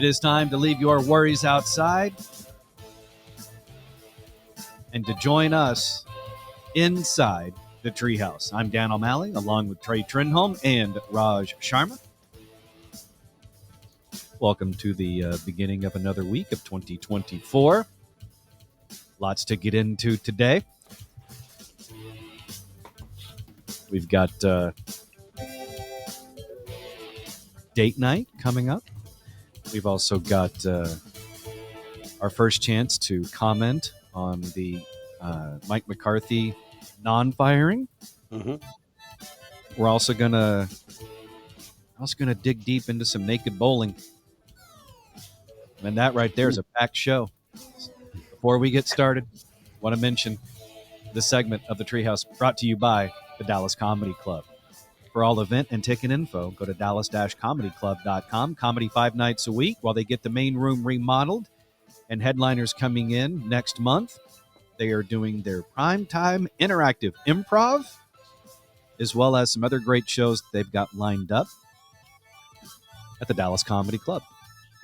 It is time to leave your worries outside and to join us inside the Treehouse. I'm Dan O'Malley, along with Trey Trinholm and Raj Sharma. Welcome to the beginning of another week of 2024. Lots to get into today. We've got date night coming up. We've also got our first chance to comment on the Mike McCarthy non-firing. Mm-hmm. We're also gonna dig deep into some naked bowling, and that right there is a packed show. Before we get started, I want to mention this segment of the Treehouse brought to you by the Dallas Comedy Club. For all event and ticket info, go to dallas-comedyclub.com. Comedy 5 nights a week while they get the main room remodeled and headliners coming in next month. They are doing their primetime interactive improv, as well as some other great shows they've got lined up at the Dallas Comedy Club.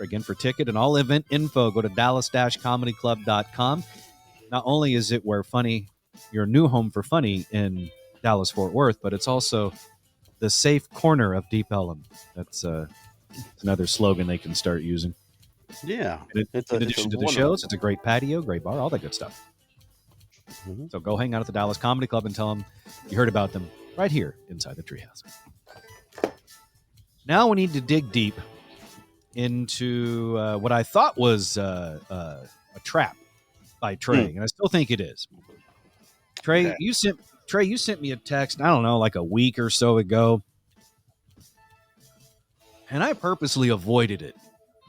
Again, for ticket and all event info, go to dallas-comedyclub.com. Not only is it where funny, your new home for funny in Dallas-Fort Worth, but it's also the safe corner of Deep Ellum. That's another slogan they can start using. Yeah. In addition to the shows, it's a great patio, great bar, all that good stuff. Mm-hmm. So go hang out at the Dallas Comedy Club and tell them you heard about them right here inside the Treehouse. Now we need to dig deep into what I thought was a trap by Trey, and I still think it is. Trey, okay. You sent me a text, I don't know, like a week or so ago, and I purposely avoided it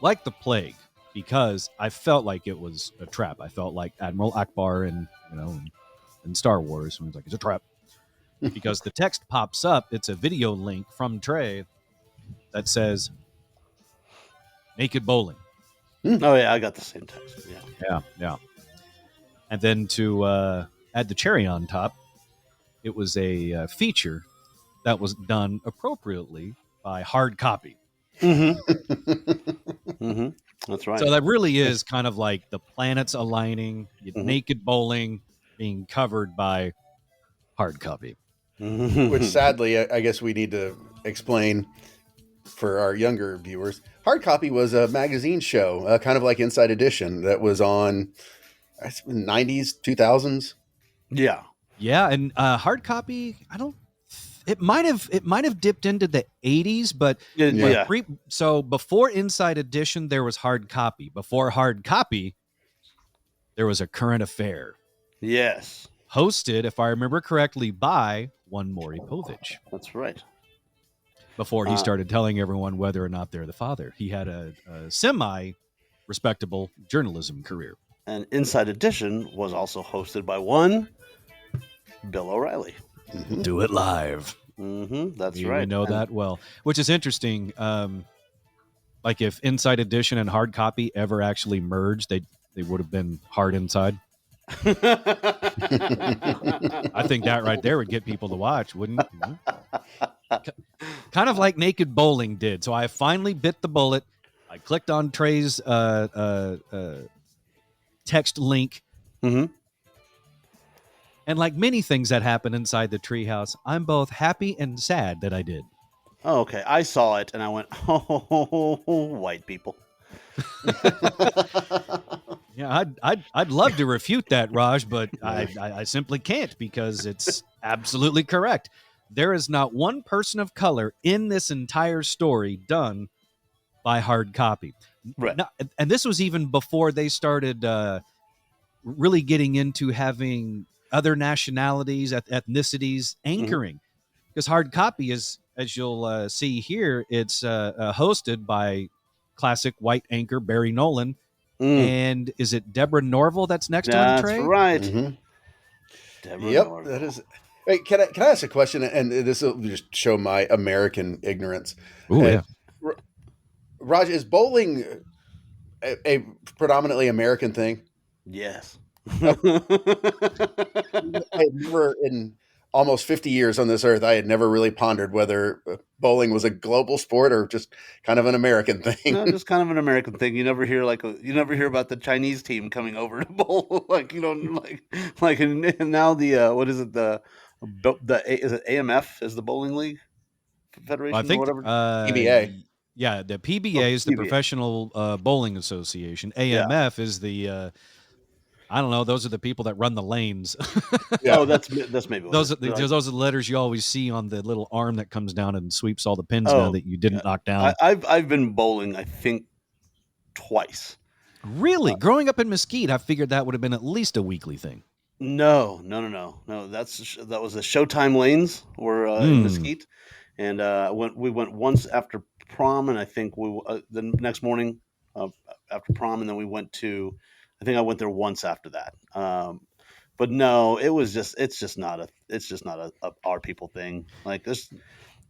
like the plague because I felt like it was a trap. I felt like Admiral Akbar in Star Wars, when it's like it's a trap because the text pops up. It's a video link from Trey that says naked bowling. Oh yeah, I got the same text. Yeah. And then to add the cherry on top, it was a feature that was done appropriately by Hard Copy. Mm-hmm. Mm-hmm. That's right. So that really is kind of like the planets aligning, naked bowling being covered by Hard Copy. Which sadly, I guess we need to explain for our younger viewers. Hard Copy was a magazine show, kind of like Inside Edition, that was on 90s, 2000s. Yeah, and Hard Copy, it might have dipped into the 80s, but so before Inside Edition there was Hard Copy. Before Hard Copy there was a Current Affair. Yes. Hosted, if I remember correctly, by one Maury Povich. That's right. Before he started telling everyone whether or not they're the father. He had a semi-respectable journalism career. And Inside Edition was also hosted by one Bill O'Reilly. Mm-hmm. Do it live. Mm-hmm, that's right. We know that well. Which is interesting. Like if Inside Edition and Hard Copy ever actually merged, they would have been Hard Inside. I think that right there would get people to watch, wouldn't it? Kind of like Naked Bowling did. So I finally bit the bullet. I clicked on Trey's text link. Mm-hmm. And like many things that happen inside the Treehouse, I'm both happy and sad that I did. Oh, okay. I saw it and I went, oh, white people. Yeah, I'd love to refute that, Raj, but I simply can't because it's absolutely correct. There is not one person of color in this entire story done by Hard Copy. Right. Now, and this was even before they started really getting into having other nationalities, ethnicities anchoring. Because Hard Copy is, as you'll see here, it's hosted by classic white anchor Barry Nolan. And is it Deborah Norville that's next to him, Trey? That's right. Mm-hmm. Deborah Norville. That is. Wait, can I ask a question? And this will just show my American ignorance. Ooh, yeah. Raj, is bowling a predominantly American thing? Yes. I've never in almost 50 years on this earth, I had never really pondered whether bowling was a global sport or just kind of an American thing. No, just kind of an American thing. You never hear about the Chinese team coming over to bowl, and now the what is it is it AMF is the bowling league federation Well, I think or whatever. PBA. Yeah, the PBA is the PBA. Professional Bowling Association. AMF is the I don't know. Those are the people that run the lanes. Yeah. Oh, that's maybe what those it is. are the letters you always see on the little arm that comes down and sweeps all the pins down that you didn't knock down. I've been bowling, I think, twice. Really? Growing up in Mesquite, I figured that would have been at least a weekly thing. No. That was the Showtime lanes were in Mesquite, and we went once after prom, and I think we the next morning after prom, and then we went to. I think I went there once after that. But no, it's just not a our people thing. Like there's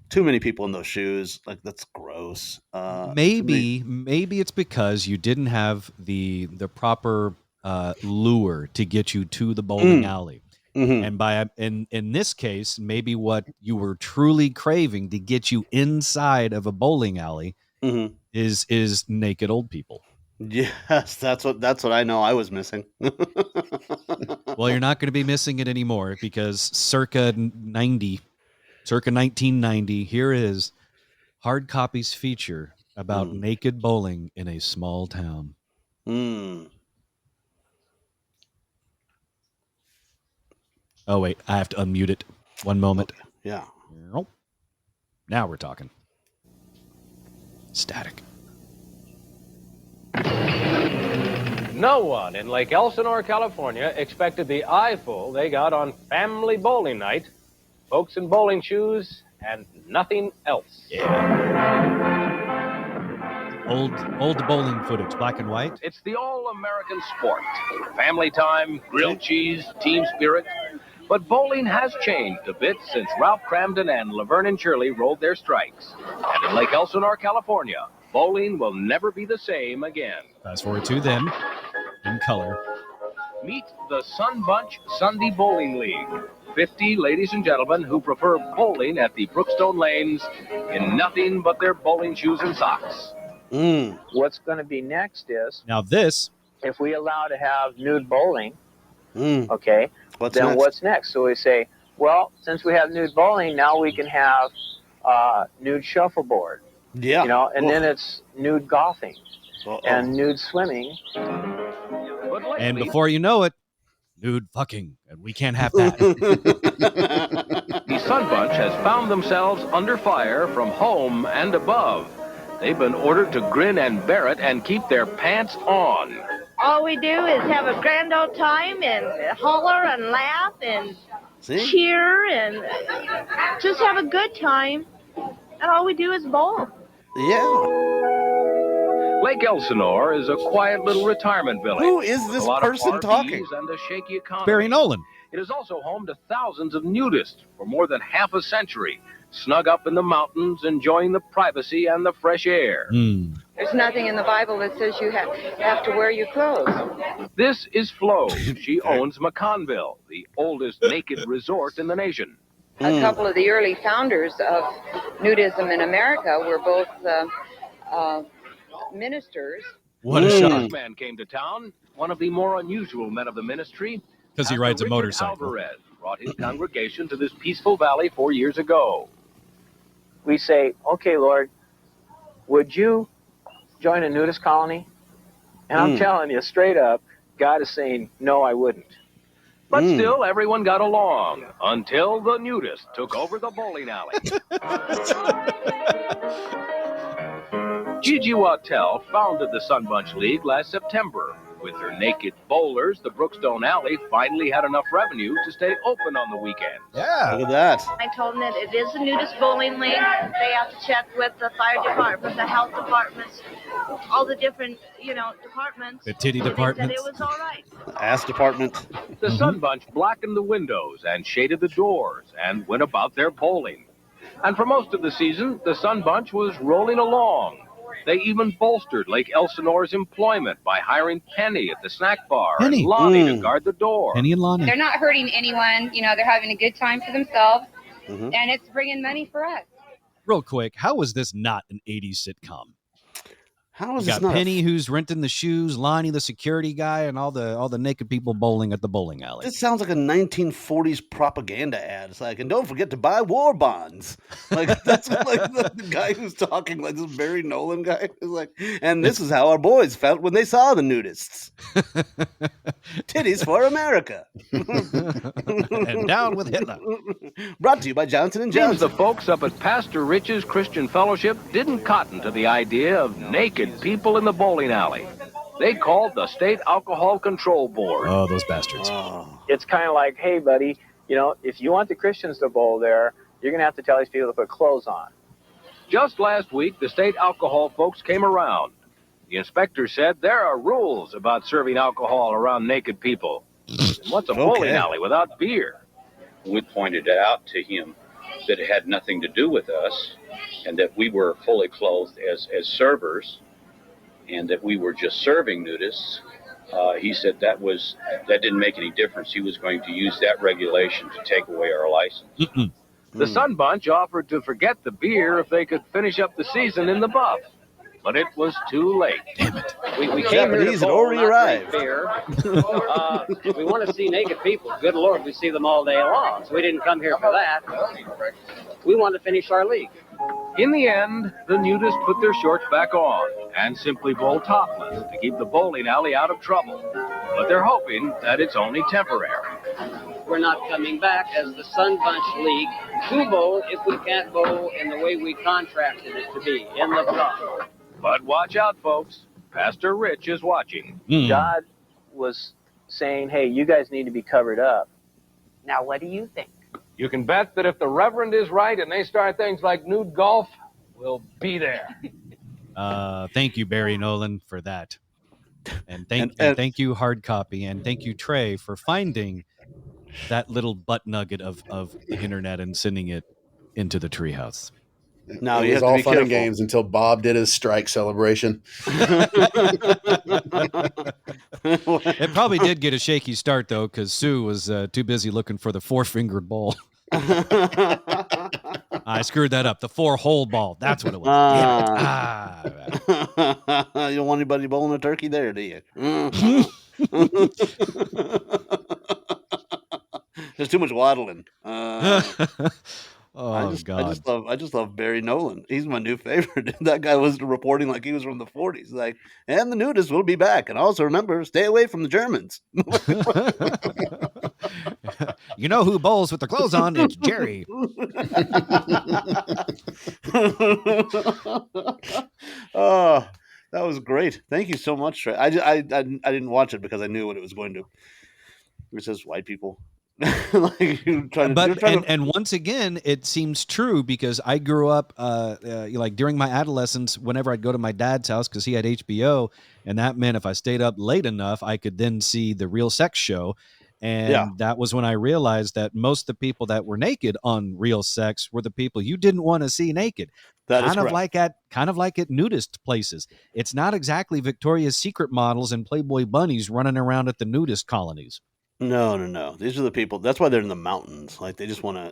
too many people in those shoes. Like that's gross. Maybe it's because you didn't have the proper lure to get you to the bowling alley. Mm-hmm. And in this case, maybe what you were truly craving to get you inside of a bowling alley is naked old people. Yes, that's what I know I was missing. Well, you're not going to be missing it anymore because circa 1990, here is Hard Copy's feature about naked bowling in a small town. Oh, wait, I have to unmute it. One moment. Okay. Yeah. Now we're talking. Static. No one in Lake Elsinore, California expected the eyeful they got on family bowling night. Folks in bowling shoes and nothing else. Yeah. Old bowling footage, black and white. It's the all-American sport. Family time, grilled cheese, team spirit. But bowling has changed a bit since Ralph Cramden and Laverne and Shirley rolled their strikes. And in Lake Elsinore, California, bowling will never be the same again. Fast forward to them in color. Meet the Sun Bunch Sunday Bowling League. 50 ladies and gentlemen who prefer bowling at the Brookstone Lanes in nothing but their bowling shoes and socks. What's going to be next is now this. If we allow to have nude bowling, okay, what's next? So we say, well, since we have nude bowling, now we can have nude shuffleboard. Yeah. And then it's nude golfing and nude swimming. And before you know it, nude fucking. And we can't have that. The Sun Bunch has found themselves under fire from home and above. They've been ordered to grin and bear it and keep their pants on. All we do is have a grand old time and holler and laugh and cheer and just have a good time. And all we do is bowl. Yeah. Lake Elsinore is a quiet little retirement village. Who is this person talking? And a shaky economy. Barry Nolan. It is also home to thousands of nudists for more than half a century, snug up in the mountains, enjoying the privacy and the fresh air. There's nothing in the Bible that says you have to wear your clothes. This is Flo. She owns McConnville, the oldest naked resort in the nation. A couple of the early founders of nudism in America were both ministers. What a shock. This man came to town, one of the more unusual men of the ministry. Because he rides a motorcycle. Alvarez brought his congregation to this peaceful valley 4 years ago. We say, okay, Lord, would you join a nudist colony? And I'm telling you straight up, God is saying, no, I wouldn't. But still, everyone got along until the nudist took over the bowling alley. Gigi Wattel founded the Sun Bunch League last September. With her naked bowlers, the Brookstone Alley finally had enough revenue to stay open on the weekends. Yeah. Look at that. I told them that it is a nudist bowling league. They have to check with the fire department, the health departments, all the different, departments. The titty department. They said it was all right. Ass department. The Sun Bunch blackened the windows and shaded the doors and went about their bowling. And for most of the season, the Sun Bunch was rolling along. They even bolstered Lake Elsinore's employment by hiring Penny at the snack bar Penny. and Lonnie to guard the door. Penny and Lonnie. They're not hurting anyone. They're having a good time for themselves, and it's bringing money for us. Real quick, how was this not an 80s sitcom? How is You this got not Penny who's renting the shoes, Lonnie the security guy, and all the naked people bowling at the bowling alley. This sounds like a 1940s propaganda ad. It's like, and don't forget to buy war bonds. Like that's like the guy who's talking, like this Barry Nolan guy is like, and this is how our boys felt when they saw the nudists. Titties for America. And down with Hitler. Brought to you by Johnson and Seems Johnson. the folks up at Pastor Rich's Christian Fellowship didn't cotton to the idea of naked people in the bowling alley. They called the State Alcohol Control Board. Oh, those bastards. It's kind of like, hey, buddy, if you want the Christians to bowl there, you're going to have to tell these people to put clothes on. Just last week, the state alcohol folks came around. The inspector said there are rules about serving alcohol around naked people. And what's a bowling alley without beer? We pointed out to him that it had nothing to do with us and that we were fully clothed as servers and that we were just serving nudists. He said that didn't make any difference. He was going to use that regulation to take away our license. The Sun Bunch offered to forget the beer if they could finish up the season in the buff. But it was too late. Damn it. We came here Japanese to had bowl, already not arrived. drink beer. We want to see naked people. Good Lord, we see them all day long. So we didn't come here for that. We want to finish our league. In the end, the nudists put their shorts back on and simply bowl topless to keep the bowling alley out of trouble. But they're hoping that it's only temporary. We're not coming back as the Sun Bunch League to bowl if we can't bowl in the way we contracted it to be, in the buff. But watch out, folks. Pastor Rich is watching. God was saying, hey, you guys need to be covered up. Now, what do you think? You can bet that if the Reverend is right and they start things like nude golf, we'll be there. Thank you, Barry Nolan, for that. And thank you, Hard Copy, and thank you, Trey, for finding that little butt nugget of the internet and sending it into the Treehouse. Now It you was have to all be fun and careful. games until Bob did his strike celebration. It probably did get a shaky start, though, because Sue was too busy looking for the four-fingered ball. I screwed that up. The four-hole ball. That's what it was. You don't want anybody bowling a turkey there, do you? There's too much waddling. Oh, God. I just love Barry Nolan. He's my new favorite. That guy was reporting like he was from the 40s. Like, and the nudists will be back. And also remember, stay away from the Germans. You know who bowls with their clothes on? It's Jerry. Oh, that was great. Thank you so much, Trey. I didn't watch it because I knew what it was going to. It says white people. Like and once again, it seems true because I grew up like during my adolescence, whenever I'd go to my dad's house because he had HBO, and that meant if I stayed up late enough, I could then see the Real Sex show. And that was when I realized that most of the people that were naked on Real Sex were the people you didn't want to see naked. Kind of like at nudist places. It's not exactly Victoria's Secret models and Playboy bunnies running around at the nudist colonies. No. These are the people. That's why they're in the mountains. Like they just go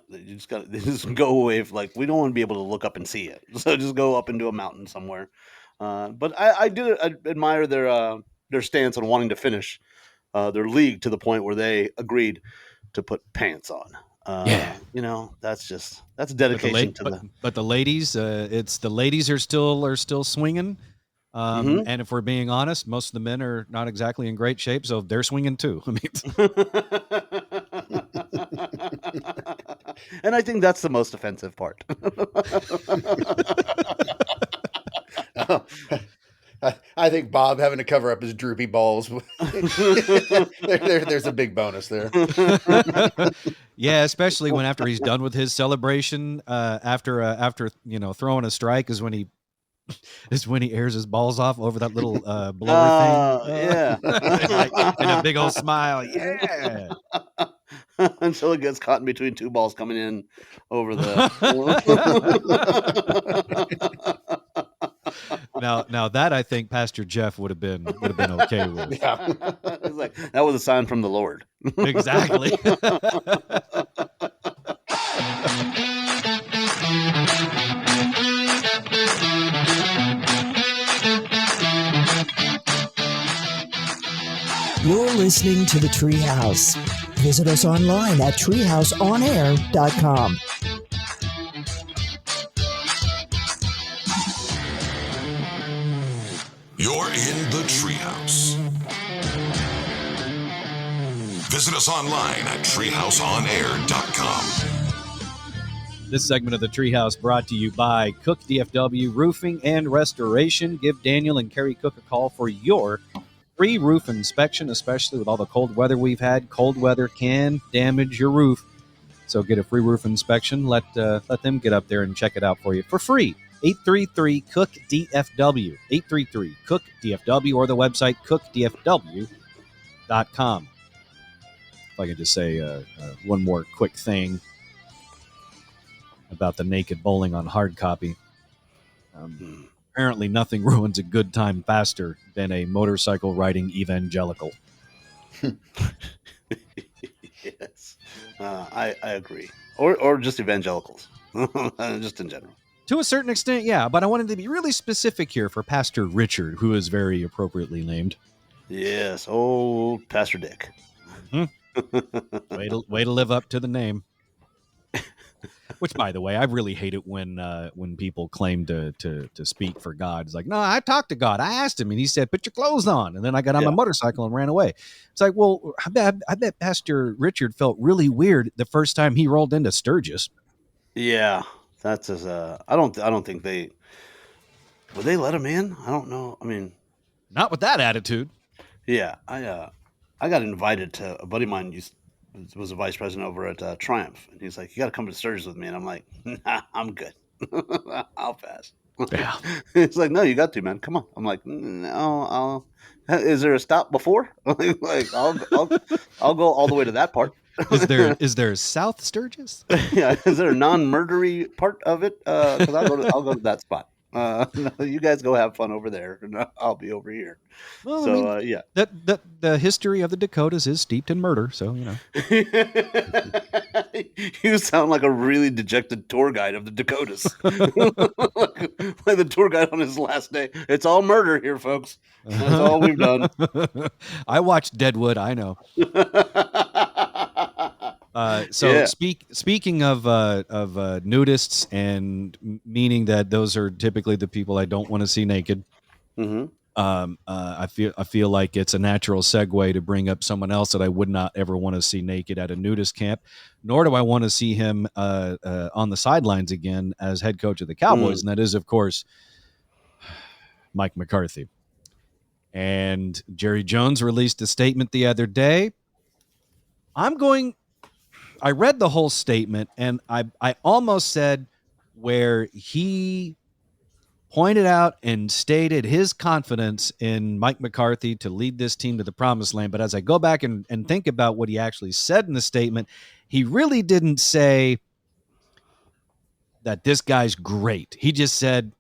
away. Like we don't want to be able to look up and see it. So just go up into a mountain somewhere. But I admire their stance on wanting to finish their league to the point where they agreed to put pants on. That's dedication But the ladies, it's the ladies are still swinging. And if we're being honest, most of the men are not exactly in great shape, so they're swinging too. I mean, and I think that's the most offensive part. I think Bob having to cover up his droopy balls. There's a big bonus there. Yeah, especially when after he's done with his celebration, after throwing a strike is when he airs his balls off over that little blower thing. Yeah. And a big old smile. Yeah. Until it gets caught in between two balls coming in over the. Now that I think Pastor Jeff would have been okay with. Yeah. It's like that was a sign from the Lord. Exactly. You're listening to the Treehouse. Visit us online at treehouseonair.com. You're in the Treehouse. Visit us online at treehouseonair.com. This segment of the Treehouse brought to you by Cook DFW Roofing and Restoration. Give Daniel and Carrie Cook a call for your free roof inspection, especially with all the cold weather we've had. Cold weather can damage your roof, so get a free roof inspection. Let them get up there and check it out for you for free. 833-COOK-DFW, 833-COOK-DFW, or the website cookdfw.com. If I could just say one more quick thing about the naked bowling on hard copy. Apparently nothing ruins a good time faster than a motorcycle riding evangelical. Yes, I agree. Or just evangelicals, just in general. To a certain extent, yeah, but I wanted to be really specific here for Pastor Richard, who is very appropriately named. Yes, old Pastor Dick. Mm-hmm. Way to live up to the name. Which, by the way, I really hate it when people claim to speak for God. It's like, no, I talked to God. I asked him, and he said, "Put your clothes on." And then I got on my motorcycle and ran away. It's like, well, I bet Pastor Richard felt really weird the first time he rolled into Sturgis. Yeah, that's as I don't think they would they let him in. I don't know. I mean, not with that attitude. Yeah, I got invited to a buddy of mine was a vice president over at Triumph, and he's like, "You got to come to Sturgis with me," and I'm like, "Nah, I'm good. I'll pass." Yeah. He's like, "No, you got to, man. Come on." I'm like, "No, is there a stop before?" Like, I'll go all the way to that part. Is there South Sturgis? Yeah, is there a non-murdery part of it? Because I'll go to that spot. No, you guys go have fun over there, and I'll be over here. Well, so I mean, yeah, the history of the Dakotas is steeped in murder, so you know. You sound like a really dejected tour guide of the Dakotas, like the tour guide on his last day. It's all murder here, folks. That's all we've done. I watched Deadwood. I know. Speaking of nudists, and meaning that those are typically the people I don't want to see naked. Mm-hmm. I feel like it's a natural segue to bring up someone else that I would not ever want to see naked at a nudist camp, nor do I want to see him on the sidelines again as head coach of the Cowboys, and that is, of course, Mike McCarthy. And Jerry Jones released a statement the other day. I read the whole statement, and I almost said where he pointed out and stated his confidence in Mike McCarthy to lead this team to the promised land. But as I go back and think about what he actually said in the statement, he really didn't say that this guy's great. He just said,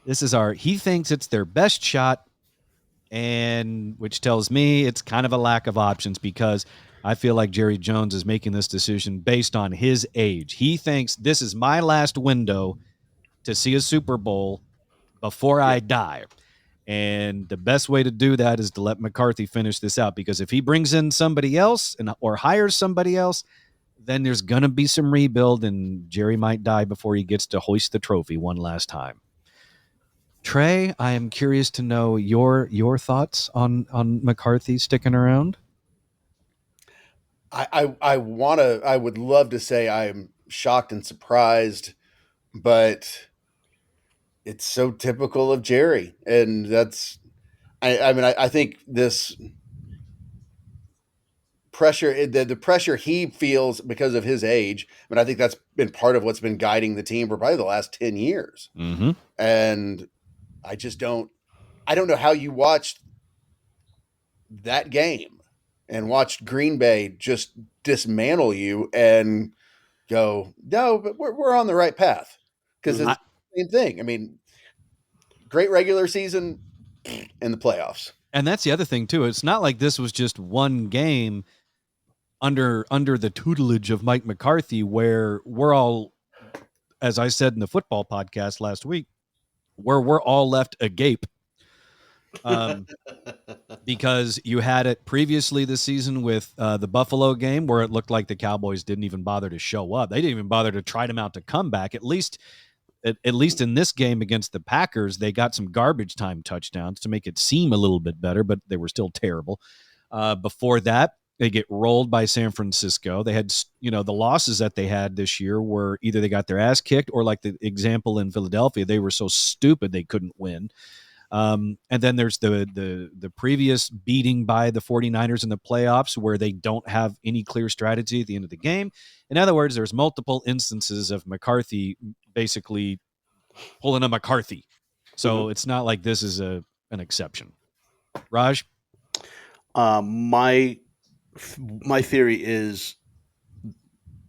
he thinks it's their best shot, and which tells me it's kind of a lack of options, because I feel like Jerry Jones is making this decision based on his age. He thinks this is my last window to see a Super Bowl before I die. And the best way to do that is to let McCarthy finish this out, because if he brings in somebody else or hires somebody else, then there's going to be some rebuild, and Jerry might die before he gets to hoist the trophy one last time. Trey, I am curious to know your thoughts on McCarthy sticking around. I would love to say I'm shocked and surprised, but it's so typical of Jerry. And that's, I think this pressure, the pressure he feels because of his age, I think that's been part of what's been guiding the team for probably the last 10 years. Mm-hmm. And I don't know how you watched that game and watched Green Bay just dismantle you and go, no, but we're on the right path. Because it's the same thing. I mean, great regular season in the playoffs. And that's the other thing too. It's not like this was just one game under the tutelage of Mike McCarthy, where we're all, as I said in the football podcast last week, where we're all left agape. Because you had it previously this season with the Buffalo game where it looked like the Cowboys didn't even bother to show up. They didn't even bother to try to mount a comeback. At least in this game against the Packers, they got some garbage time touchdowns to make it seem a little bit better, but they were still terrible. Before that, they get rolled by San Francisco. They had, the losses that they had this year were either they got their ass kicked or, like the example in Philadelphia, they were so stupid they couldn't win. And then there's the previous beating by the 49ers in the playoffs where they don't have any clear strategy at the end of the game. In other words, there's multiple instances of McCarthy basically pulling a McCarthy. So It's not like this is an exception. Raj? My theory is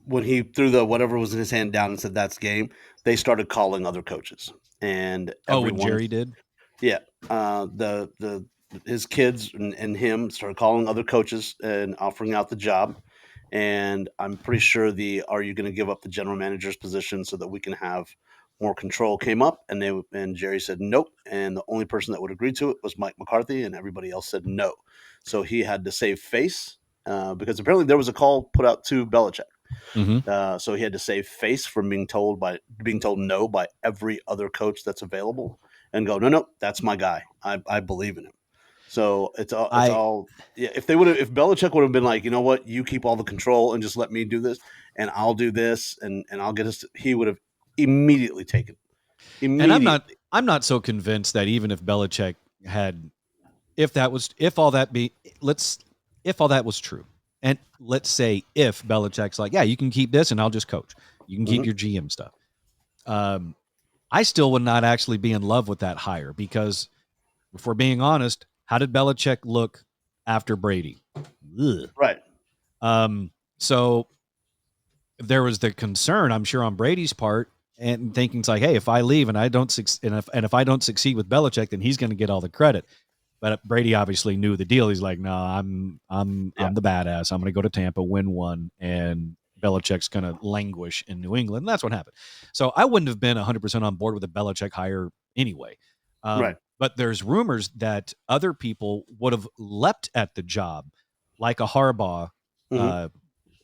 when he threw the whatever was in his hand down and said that's game, they started calling other coaches. And when Jerry did? Yeah, his kids and him started calling other coaches and offering out the job, and I'm pretty sure are you going to give up the general manager's position so that we can have more control came up, and Jerry said nope, and the only person that would agree to it was Mike McCarthy, and everybody else said no. So he had to save face because apparently there was a call put out to Belichick. So he had to save face from being told no by every other coach that's available. And go, no, that's my guy. I believe in him. So it's all. Yeah, if Belichick would have been like, you know what, you keep all the control and just let me do this, and I'll do this, and I'll get us. He would have immediately taken. And I'm not so convinced that even if Belichick had, if all that was true, and let's say if Belichick's like, yeah, you can keep this, and I'll just coach. You can keep your GM stuff. I still would not actually be in love with that hire because, if we're being honest, how did Belichick look after Brady? Ugh. Right. So there was the concern, I'm sure, on Brady's part, and thinking it's like, hey, if I leave and I don't if I don't succeed with Belichick, then he's going to get all the credit. But Brady obviously knew the deal. He's like, no, I'm the badass. I'm going to go to Tampa, win one, and Belichick's going to languish in New England. And that's what happened. So I wouldn't have been 100% on board with a Belichick hire anyway. Right. But there's rumors that other people would have leapt at the job, like a Harbaugh,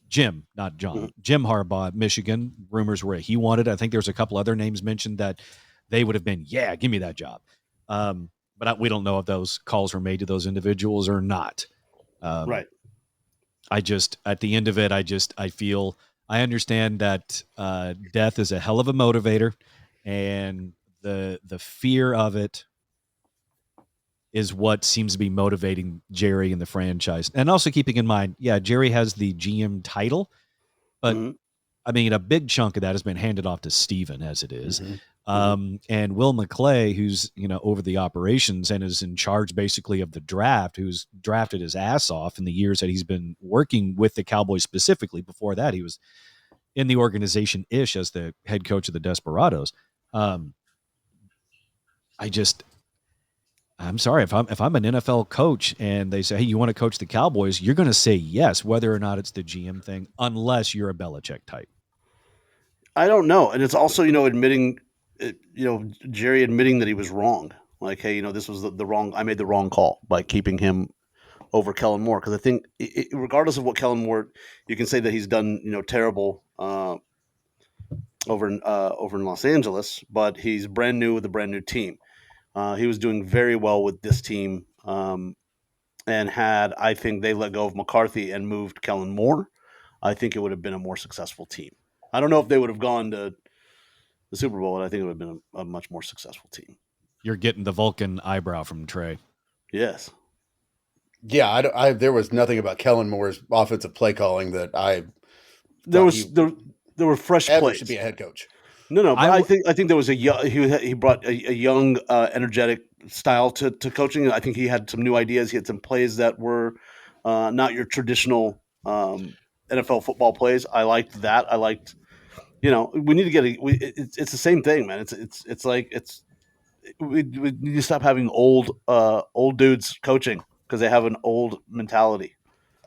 Jim, not John, Jim Harbaugh at Michigan. Rumors were he wanted. I think there's a couple other names mentioned that they would have been, yeah, give me that job. But we don't know if those calls were made to those individuals or not. Right. At the end of it, I feel I understand that death is a hell of a motivator, and the fear of it is what seems to be motivating Jerry and the franchise. And also keeping in mind, yeah, Jerry has the GM title, but I mean, a big chunk of that has been handed off to Steven as it is. And Will McClay, who's, over the operations and is in charge basically of the draft, who's drafted his ass off in the years that he's been working with the Cowboys specifically. Before that, he was in the organization-ish as the head coach of the Desperados. I'm sorry, if I'm an NFL coach and they say, hey, you want to coach the Cowboys, you're going to say yes, whether or not it's the GM thing, unless you're a Belichick type. I don't know. And it's also, admitting, Jerry admitting that he was wrong. Like, hey, this was I made the wrong call by keeping him over Kellen Moore. Because I think regardless of what Kellen Moore, you can say that he's done, terrible over in Los Angeles, but he's brand new with a brand new team. He was doing very well with this team, and I think they let go of McCarthy and moved Kellen Moore, I think it would have been a more successful team. I don't know if they would have gone to the Super Bowl, but I think it would have been a much more successful team. You're getting the Vulcan eyebrow from Trey. Yes. Yeah, there was nothing about Kellen Moore's offensive play calling that there were fresh plays. Should be a head coach. No, but I think there was he brought a young, energetic style to coaching. I think he had some new ideas. He had some plays that were not your traditional NFL football plays. I liked that. We need to get it's the same thing, man. It's like we need to stop having old dudes coaching because they have an old mentality.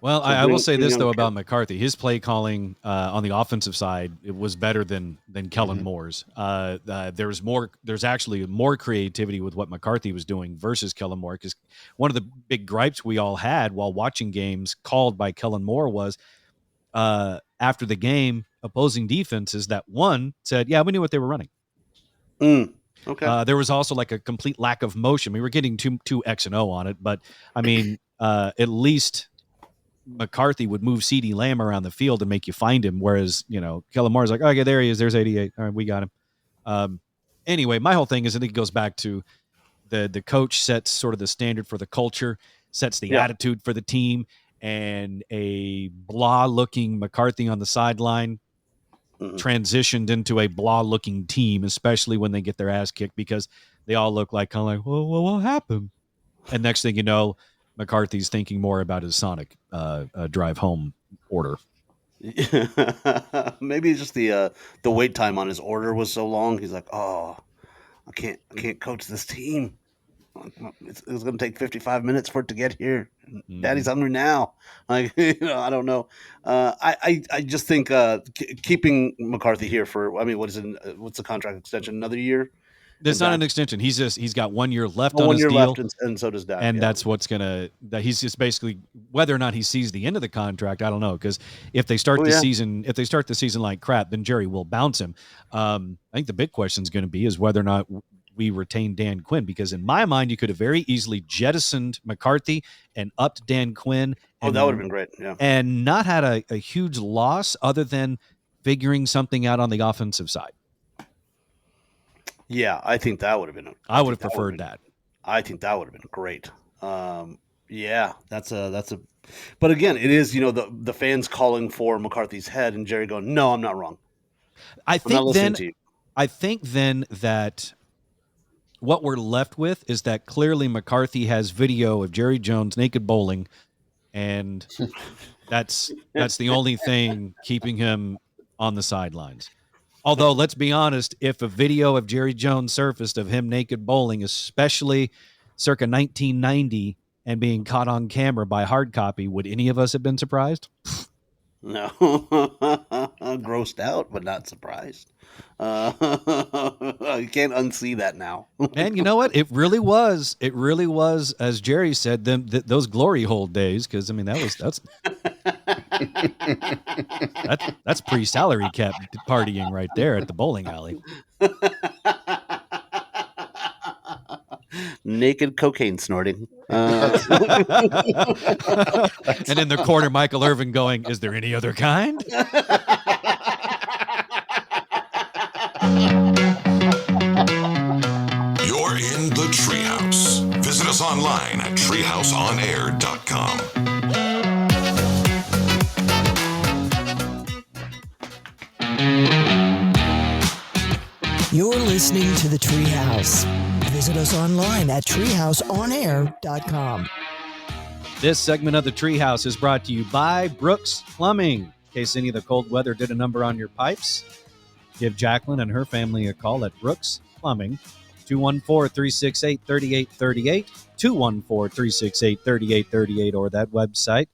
Well, I will say this though about McCarthy: his play calling on the offensive side it was better than Kellen Moore's. There's actually more creativity with what McCarthy was doing versus Kellen Moore, because one of the big gripes we all had while watching games called by Kellen Moore was after the game, opposing defenses that one said, "Yeah, we knew what they were running." Okay. There was also like a complete lack of motion. We were getting too X and O on it, but I mean, at least McCarthy would move CeeDee Lamb around the field and make you find him, whereas Kellen Moore's like, okay, there he is, there's 88. All right, we got him. Anyway, my whole thing is I think it goes back to the coach sets sort of the standard for the culture, sets the attitude for the team, and a blah-looking McCarthy on the sideline transitioned into a blah-looking team, especially when they get their ass kicked, because they all look like kind of like, well, what happened? And next thing you know, McCarthy's thinking more about his Sonic drive home order. Maybe just the wait time on his order was so long. He's like, oh, I can't coach this team. It's going to take 55 minutes for it to get here. Daddy's hungry now. Like, I don't know. I just think keeping McCarthy here for, what's the contract extension? Another year? There's not an extension. He's got 1 year left on 1 his year deal, left, and so does Dak. And that's what's he's just basically, whether or not he sees the end of the contract, I don't know, because if they start the season like crap, then Jerry will bounce him. I think the big question is going to be is whether or not we retain Dan Quinn, because in my mind, you could have very easily jettisoned McCarthy and upped Dan Quinn. And, that would have been great. Yeah. And not had a huge loss other than figuring something out on the offensive side. Yeah, I think that would have been. I would have preferred that. I think that would have been great. Yeah, that's a. But again, it is the fans calling for McCarthy's head and Jerry going, "No, I'm not wrong." I think then that what we're left with is that clearly McCarthy has video of Jerry Jones naked bowling, and that's the only thing keeping him on the sidelines. Although, let's be honest, if a video of Jerry Jones surfaced of him naked bowling, especially circa 1990, and being caught on camera by hard copy, would any of us have been surprised? No. Grossed out, but not surprised. You can't unsee that now. And you know what? It really was, as Jerry said, those glory hole days, because, that's pre-salary cap partying right there at the bowling alley. Naked cocaine snorting. And in the corner, Michael Irvin going, "Is there any other kind?" You're in the Treehouse. Visit us online at treehouseonair.com. You're listening to the Treehouse. Visit us online at treehouseonair.com. This segment of the Treehouse is brought to you by Brooks Plumbing. In case any of the cold weather did a number on your pipes, give Jacqueline and her family a call at Brooks Plumbing, 214-368-3838, 214-368-3838, or that website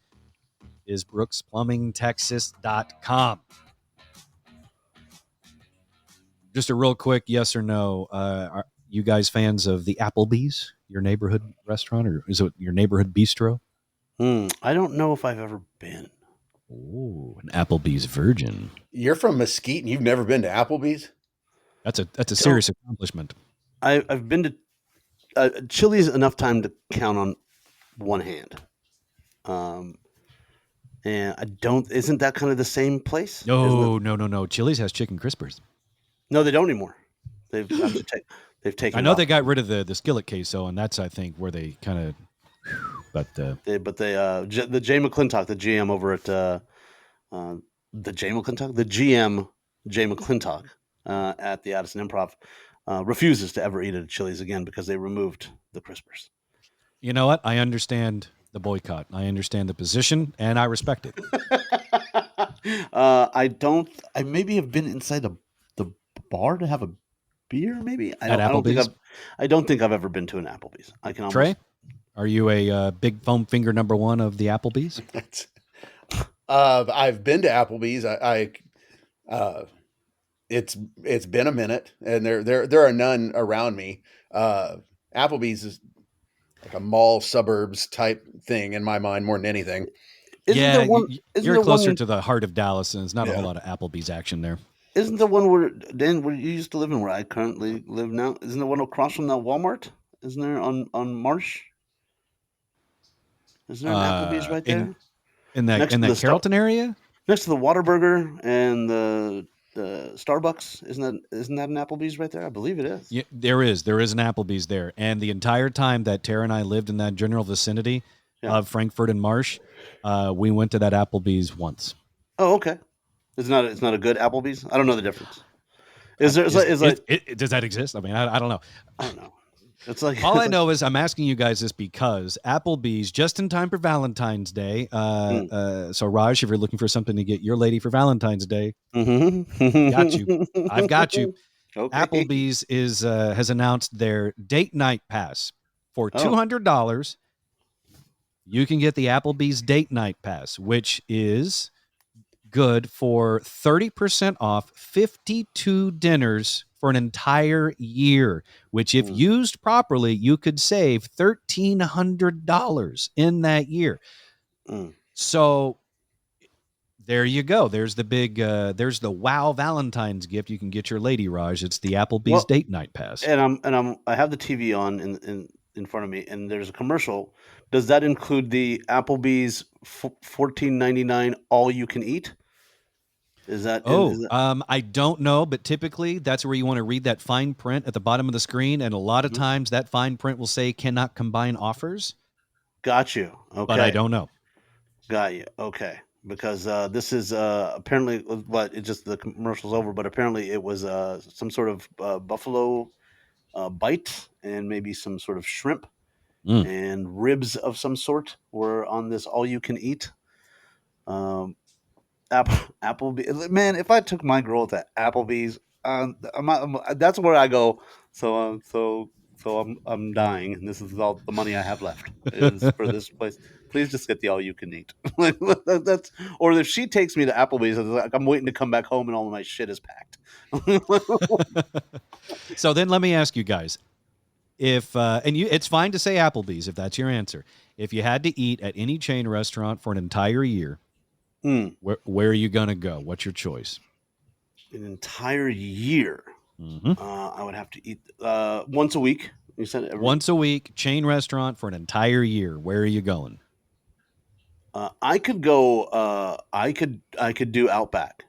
is brooksplumbingtexas.com. Just a real quick yes or no. Are you guys fans of the Applebees, your neighborhood restaurant, or is it your neighborhood bistro? I don't know if I've ever been. Oh, an Applebee's virgin. You're from Mesquite and you've never been to Applebee's? That's a serious accomplishment. I've been to Chili's enough time to count on one hand. And I don't. Isn't that kind of the same place? No. Chili's has chicken crispers. No, they don't anymore. They've taken. I know they got rid of the skillet queso, and that's I think where they kind of. The Jay McClintock, the GM over at the GM Jay McClintock at the Addison Improv refuses to ever eat at Chili's again because they removed the crispers. You know what? I understand the boycott. I understand the position, and I respect it. I maybe have been inside the bar to have a beer, maybe. At Applebee's? I don't think I've ever been to an Applebee's. I can almost. Trey, are you a big foam finger number one of the Applebee's? I've been to Applebee's. It's been a minute, and there are none around me. Applebee's is like a mall suburbs type thing in my mind more than anything. You're closer to the heart of Dallas, and there's not a whole lot of Applebee's action there. Isn't the one where you used to live in, where I currently live now? Isn't the one across from that Walmart? Isn't there on Marsh? Isn't there an Applebee's right there? In that Carrollton area? Next to the Whataburger and the Starbucks. Isn't that an Applebee's right there? I believe it is. Yeah, there is an Applebee's there. And the entire time that Tara and I lived in that general vicinity of Frankfurt and Marsh, we went to that Applebee's once. Oh, okay. It's not a good Applebee's? I don't know the difference. Does that exist? I mean, I don't know. I don't know. It's like all I know is I'm asking you guys this because Applebee's just in time for Valentine's Day. So Raj, if you're looking for something to get your lady for Valentine's Day, got you. I've got you. Okay. Applebee's has announced their date night pass for $200. You can get the Applebee's date night pass, which is good for 30% off 52 dinners for an entire year, which if used properly, you could save $1,300 in that year. So there you go. There's the big, there's the wow Valentine's gift you can get your lady, Raj. It's the Applebee's date night pass. And I have the TV on in front of me, and there's a commercial. Does that include the Applebee's $14.99 all you can eat? Is that? I don't know, but typically that's where you want to read that fine print at the bottom of the screen, and a lot of times that fine print will say cannot combine offers. Got you. Okay, but I don't know. Got you. Okay, because this is apparently, but it just the commercial's over. But apparently it was some sort of buffalo bite and maybe some sort of shrimp and ribs of some sort were on this all you can eat. Applebee's, man. If I took my girl to Applebee's, that's where I go. So I'm dying, and this is all the money I have left is for this place. Please just get the all you can eat. That's, or if she takes me to Applebee's, I'm waiting to come back home and all of my shit is packed. So then let me ask you guys, it's fine to say Applebee's if that's your answer. If you had to eat at any chain restaurant for an entire year, where are you going to go? What's your choice? An entire year. I would have to eat once a week. You said once a week, chain restaurant for an entire year. Where are you going? I could go. I could do Outback.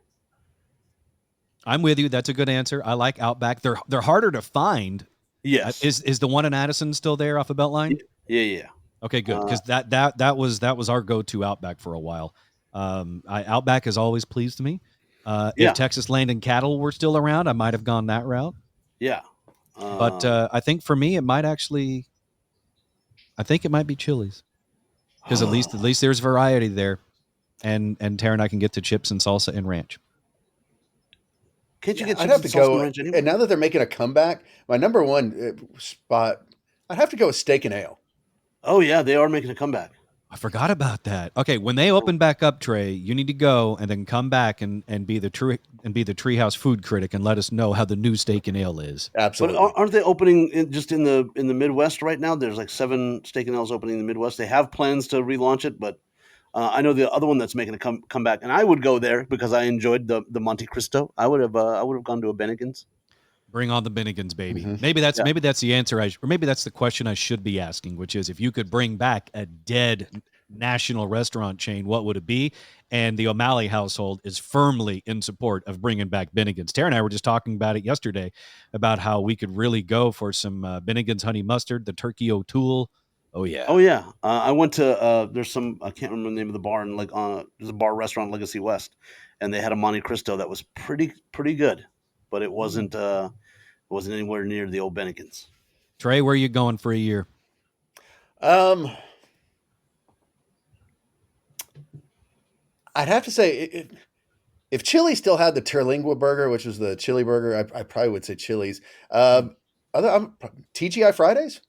I'm with you. That's a good answer. I like Outback. They're harder to find. Yes. Is the one in Addison still there off of Beltline? Yeah. Okay, good. Because that was our go-to Outback for a while. Outback has always pleased me. If Texas Land and Cattle were still around, I might have gone that route. Yeah. But I think for me, it might be Chili's. Because at least there's variety there. And Tara and I can get to chips and salsa and ranch. Can't you get chips I'd have to go, and ranch anyway? And now that they're making a comeback, my number one spot, I'd have to go with Steak and Ale. Oh, yeah, they are making a comeback. I forgot about that. Okay, when they open back up, Trey, you need to go and then come back and be the Treehouse food critic and let us know how the new Steak and Ale is. Absolutely. But aren't they opening just in the Midwest right now? There's like 7 Steak and Ales opening in the Midwest. They have plans to relaunch it, but I know the other one that's making a comeback, and I would go there because I enjoyed the Monte Cristo. I would have gone to a Bennigan's. Bring on the Bennigan's, baby. Maybe that's the answer, or maybe that's the question I should be asking, which is if you could bring back a dead national restaurant chain, what would it be? And the O'Malley household is firmly in support of bringing back Bennigan's. Tara and I were just talking about it yesterday about how we could really go for some Bennigan's honey mustard, the turkey O'Toole. Oh yeah. I went to there's some, I can't remember the name of the bar, and there's a bar restaurant Legacy West, and they had a Monte Cristo that was pretty good, but it wasn't anywhere near the old Bennigan's. Trey, where are you going for a year? I'd have to say if Chili still had the Terlingua burger, which was the chili burger, I probably would say Chili's. TGI Fridays.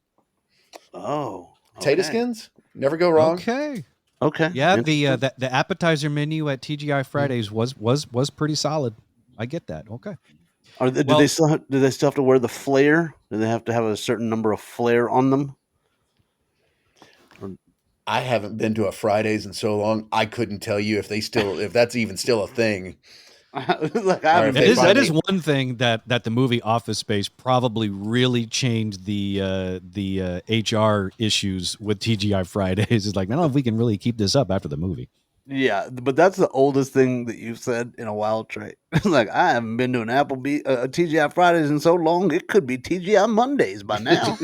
Oh, potato skins never go wrong. Okay. Yeah, the appetizer menu at TGI Fridays was pretty solid. I get that. Okay. Do they still have to wear the flare? Do they have to have a certain number of flare on them? I haven't been to a Fridays in so long. I couldn't tell you if that's even still a thing. That is one thing that the movie Office Space probably really changed the HR issues with TGI Fridays. It's like, I don't know if we can really keep this up after the movie. Yeah, but that's the oldest thing that you've said in a while, Trey. Like, I haven't been to an Applebee's, TGI Fridays in so long, it could be TGI Mondays by now.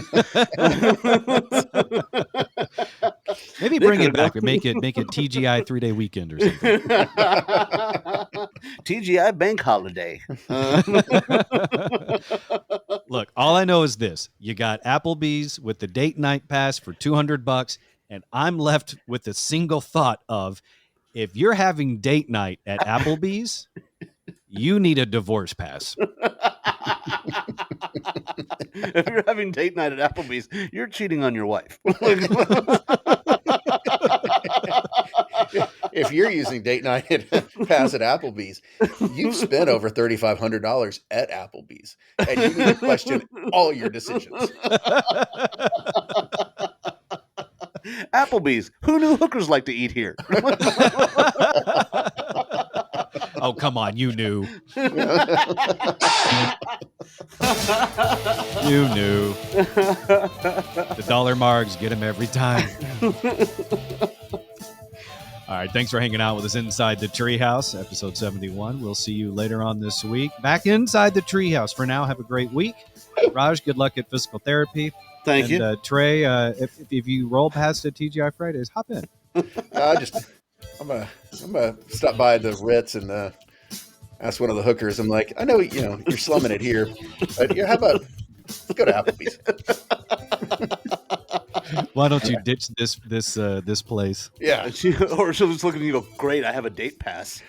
Maybe bring it back or make it TGI 3-day weekend or something. TGI Bank Holiday. Look, all I know is this: you got Applebee's with the date night pass for $200, and I'm left with a single thought of, if you're having date night at Applebee's, you need a divorce pass. If you're having date night at Applebee's, you're cheating on your wife. If you're using date night pass at Applebee's, you've spent over $3,500 at Applebee's, and you need to question all your decisions. Applebee's. Who knew hookers like to eat here? Oh, come on. You knew. You knew. The dollar marks get him every time. All right. Thanks for hanging out with us inside the Treehouse, episode 71. We'll see you later on this week. Back inside the Treehouse. For now, have a great week. Raj, good luck at physical therapy. Thank you. Trey, if you roll past the TGI Fridays, hop in. I'm gonna stop by the Ritz and ask one of the hookers. I'm like, I know you're slumming it here, but how about let's go to Applebee's? Why don't you ditch this place? Yeah, or she'll just look at you and go, "Great, I have a date pass."